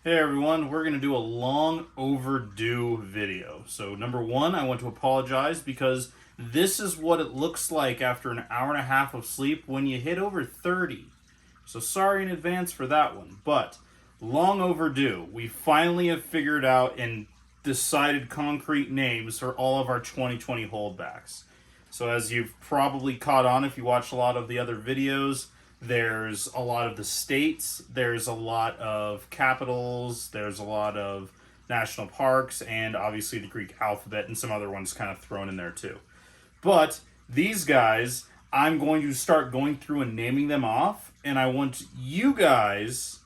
Hey everyone, we're going to do a long overdue video. So number one, I want to apologize because this is what it looks like after an hour and a half of sleep when you hit over 30. So sorry in advance for that one, but long overdue. We finally have figured out and decided concrete names for all of our 2020 holdbacks. So as you've probably caught on if you watched a lot of the other videos, there's a lot of the states, there's a lot of capitals, there's a lot of national parks, and obviously the Greek alphabet and some other ones kind of thrown in there too. But these guys, I'm going to start going through and naming them off, and I want you guys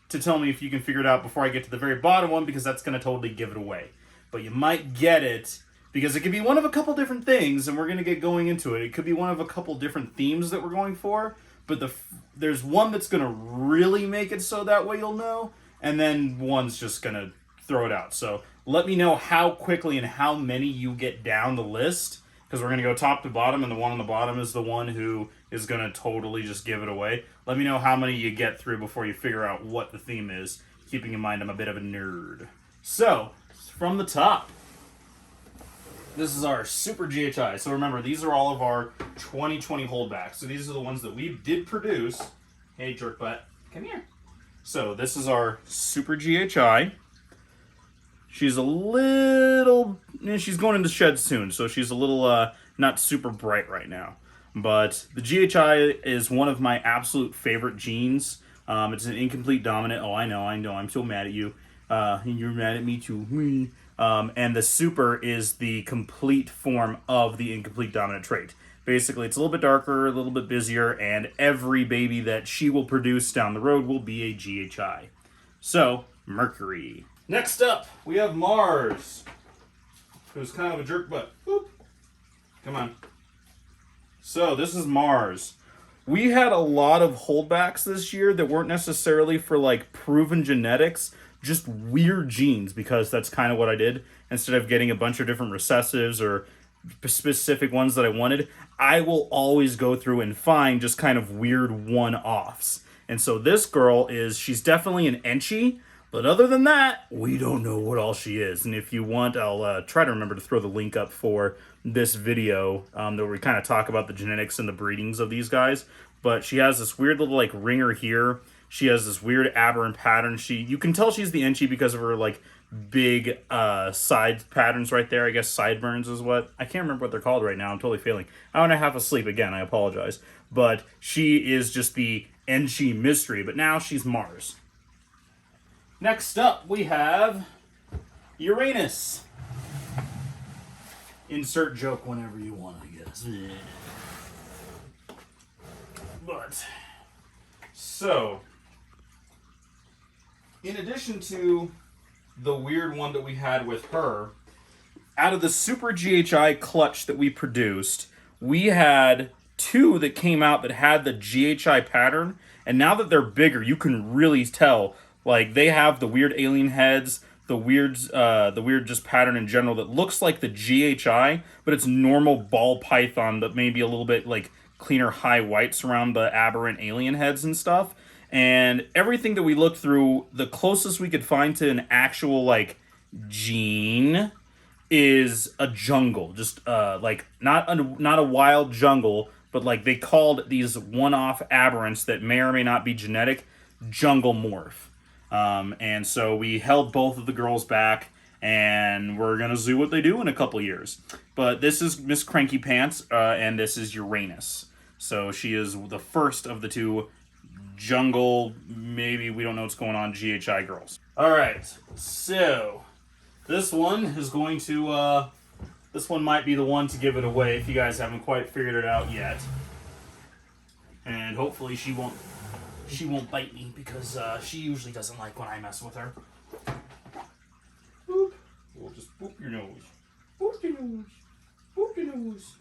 to tell me if you can figure it out before I get to the very bottom one, because that's going to totally give it away. But you might get it, because it could be one of a couple different things, and we're going to get going into it. It could be one of a couple different themes that we're going for, but there's one that's going to really make it so that way you'll know, and then one's just going to throw it out. So let me know how quickly and how many you get down the list, because we're going to go top to bottom, and the one on the bottom is the one who is going to totally just give it away. Let me know how many you get through before you figure out what the theme is, keeping in mind I'm a bit of a nerd. So, from the top, this is our Super GHI. So remember, these are all of our 2020 holdbacks. So these are the ones that we did produce. Hey, jerk butt, come here. So this is our Super GHI. She's a little, she's going into shed soon, so she's a little not super bright right now. But the GHI is one of my absolute favorite genes. It's an incomplete dominant. Oh, I know, I'm so mad at you. And you're mad at me too. And the super is the complete form of the incomplete dominant trait. Basically, it's a little bit darker, a little bit busier, and every baby that she will produce down the road will be a GHI. So, Mercury. Next up, we have Mars, who's kind of a jerk butt. Boop. Come on. So, this is Mars. We had a lot of holdbacks this year that weren't necessarily for, like, proven genetics, just weird genes, because that's kind of what I did. Instead of getting a bunch of different recessives or specific ones that I wanted, I will always go through and find just kind of weird one-offs. And so this girl she's definitely an Enchi, but other than that, we don't know what all she is. And if you want, I'll try to remember to throw the link up for this video where we kind of talk about the genetics and the breedings of these guys. But she has this weird little like ringer here. She has this weird aberrant pattern. You can tell she's the Enchi because of her like big side patterns right there. I guess sideburns is what. I can't remember what they're called right now. I'm totally failing. Hour and a half asleep again. I apologize. But she is just the Enchi mystery. But now she's Mars. Next up, we have Uranus. Insert joke whenever you want, I guess. But, so, in addition to the weird one that we had with her, out of the Super GHI clutch that we produced, we had two that came out that had the GHI pattern, and now that they're bigger, you can really tell. Like, they have the weird alien heads, the weird just pattern in general that looks like the GHI, but it's normal ball python that maybe a little bit like cleaner high whites around the aberrant alien heads and stuff. And everything that we looked through, the closest we could find to an actual like gene is a jungle, just like not a wild jungle, but like they called these one-off aberrants that may or may not be genetic jungle morph. And so we held both of the girls back, and we're gonna see what they do in a couple years. But this is Miss Cranky Pants, and this is Uranus. So she is the first of the two jungle, maybe we don't know what's going on, GHI girls. Alright, so this one is going to, this one might be the one to give it away if you guys haven't quite figured it out yet. And hopefully she won't bite me, because she usually doesn't like when I mess with her. Boop. We'll just boop your nose. Boop your nose. Boop your nose.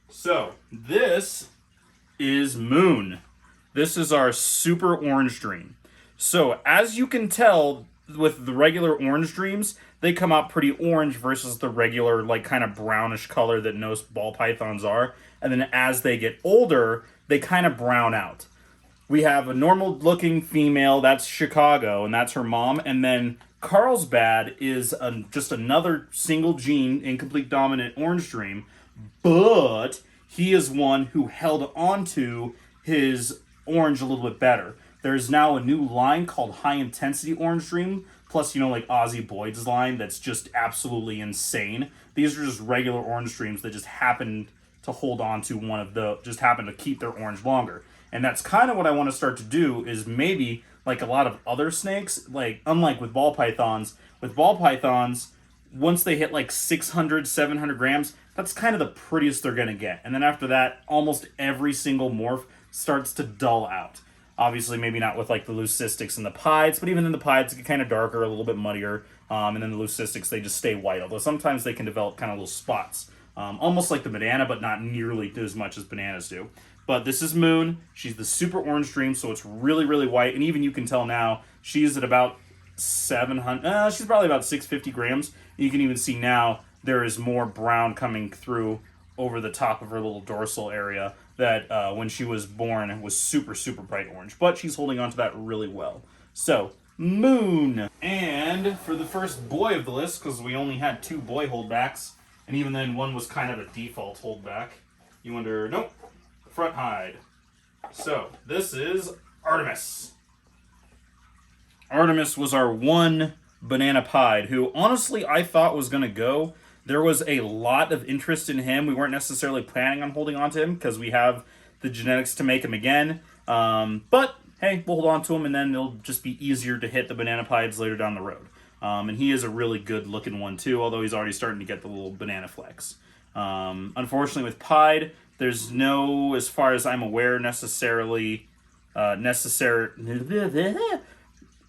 So, this is Moon. This is our Super Orange Dream. So, as you can tell with the regular orange dreams, they come out pretty orange versus the regular, like, kind of brownish color that most ball pythons are. And then as they get older, they kind of brown out. we have a normal-looking female. That's Chicago, and that's her mom. And then Carlsbad is just another single gene, incomplete dominant orange dream, but he is one who held onto his orange a little bit better. There's now a new line called High Intensity Orange Dream, plus, like Ozzy Boyd's line that's just absolutely insane. These are just regular orange dreams that just happen to hold on to one of the, just happen to keep their orange longer. And that's kind of what I want to start to do, is maybe, like a lot of other snakes, like, unlike with ball pythons, once they hit like 600, 700 grams, that's kind of the prettiest they're going to get. And then after that, almost every single morph starts to dull out. Obviously, maybe not with like the leucistics and the pieds, but even in the pieds, get kind of darker, a little bit muddier. And then the leucistics, they just stay white, although sometimes they can develop kind of little spots. Almost like the banana, but not nearly as much as bananas do. But this is Moon. She's the super orange dream, so it's really, really white. And even you can tell now, she's at about 700, she's probably about 650 grams. You can even see now there is more brown coming through over the top of her little dorsal area that when she was born was super, super bright orange. But she's holding on to that really well. So, Moon. And for the first boy of the list, because we only had 2 boy holdbacks, and even then one was kind of a default holdback, you wonder, nope, front hide. So, this is Artemis. Artemis was our one banana pied, who honestly I thought was going to go. There was a lot of interest in him. We weren't necessarily planning on holding on to him because we have the genetics to make him again. But, hey, we'll hold on to him, and then it'll just be easier to hit the banana pieds later down the road. And he is a really good-looking one, too, although he's already starting to get the little banana flecks. Unfortunately, with pied, there's no, as far as I'm aware,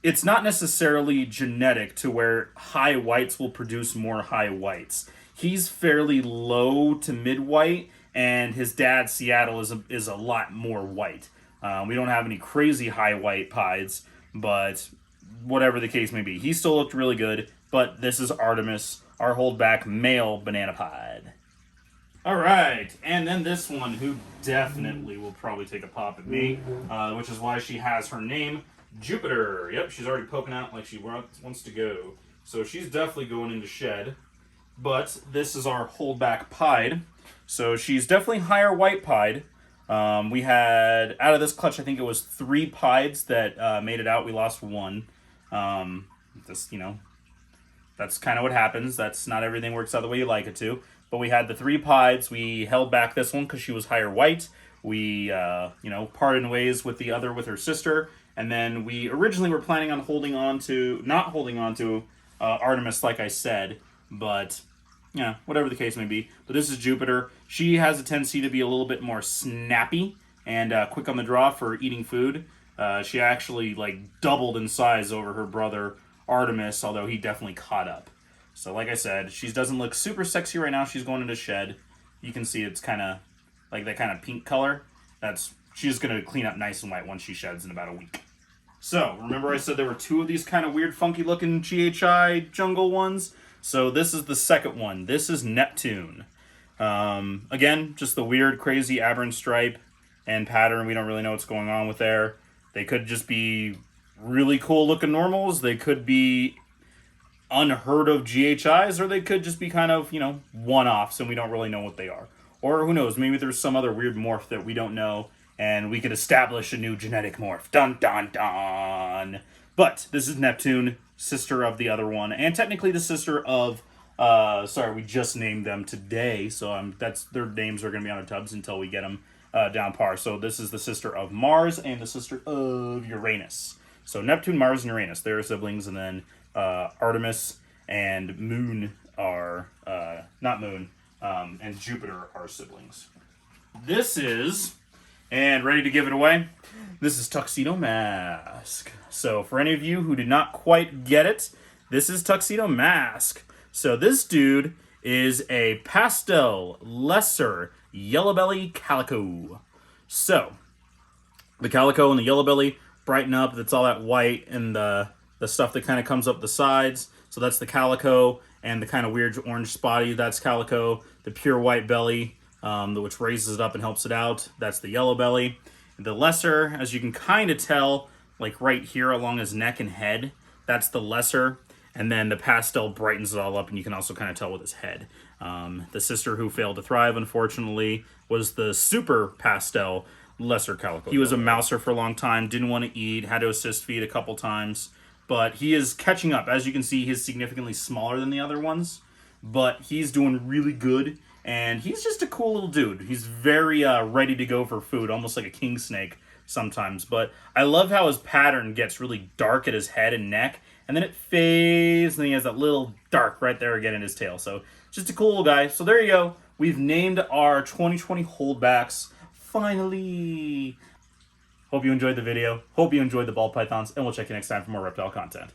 it's not necessarily genetic to where high whites will produce more high whites. He's fairly low to mid-white, and his dad, Seattle, is a lot more white. We don't have any crazy high white pieds, but whatever the case may be. He still looked really good, but this is Artemis, our holdback male banana pied. Alright, and then this one, who definitely will probably take a pop at me, which is why she has her name, Jupiter. Yep, she's already poking out like she wants to go. So she's definitely going into shed. But this is our holdback pied. So she's definitely higher white pied. We had, out of this clutch, I think it was 3 pieds that made it out. We lost 1. That's kind of what happens. That's not everything works out the way you like it to. But we had the 3 pieds. We held back this one because she was higher white. We, parted ways with the other with her sister. And then we originally were planning on not holding on to Artemis, like I said. But, yeah, whatever the case may be. But this is Jupiter. She has a tendency to be a little bit more snappy and quick on the draw for eating food. She actually, doubled in size over her brother Artemis, although he definitely caught up. So, like I said, she doesn't look super sexy right now. She's going into shed. You can see it's kind of, like that kind of pink color. She's going to clean up nice and white once she sheds in about a week. So, remember I said there were 2 of these kind of weird, funky-looking GHI jungle ones? So, this is the second one. This is Neptune. Again, just the weird, crazy aberrant stripe and pattern. We don't really know what's going on with there. They could just be really cool-looking normals. They could be unheard of GHIs, or they could just be kind of, one-offs, and we don't really know what they are. Or, who knows, maybe there's some other weird morph that we don't know, and we could establish a new genetic morph. Dun, dun, dun! But this is Neptune, sister of the other one, and technically the sister of, we just named them today, so their names are going to be on our tubs until we get them down par. So this is the sister of Mars and the sister of Uranus. So Neptune, Mars, and Uranus, they're siblings, and then Artemis and Moon are, and Jupiter are siblings. This is... And ready to give it away? This is Tuxedo Mask. So for any of you who did not quite get it, this is Tuxedo Mask. So this dude is a pastel lesser yellow belly calico. So the calico and the yellow belly brighten up. That's all that white and the stuff that kind of comes up the sides. So that's the calico, and the kind of weird orange spotty, that's calico. The pure white belly, which raises it up and helps it out, that's the yellow belly. The lesser, as you can kind of tell, like right here along his neck and head, that's the lesser. And then the pastel brightens it all up, and you can also kind of tell with his head. The sister who failed to thrive, unfortunately, was the super pastel lesser calico. He was a mouser for a long time, didn't want to eat, had to assist feed a couple times. But he is catching up. As you can see, he's significantly smaller than the other ones. But he's doing really good, and he's just a cool little dude. He's very ready to go for food, almost like a king snake sometimes. But I love how his pattern gets really dark at his head and neck, and then it fades, and then he has that little dark right there again in his tail. So just a cool little guy. So there you go. We've named our 2020 holdbacks finally. Hope you enjoyed the video. Hope you enjoyed the ball pythons, and we'll check you next time for more reptile content.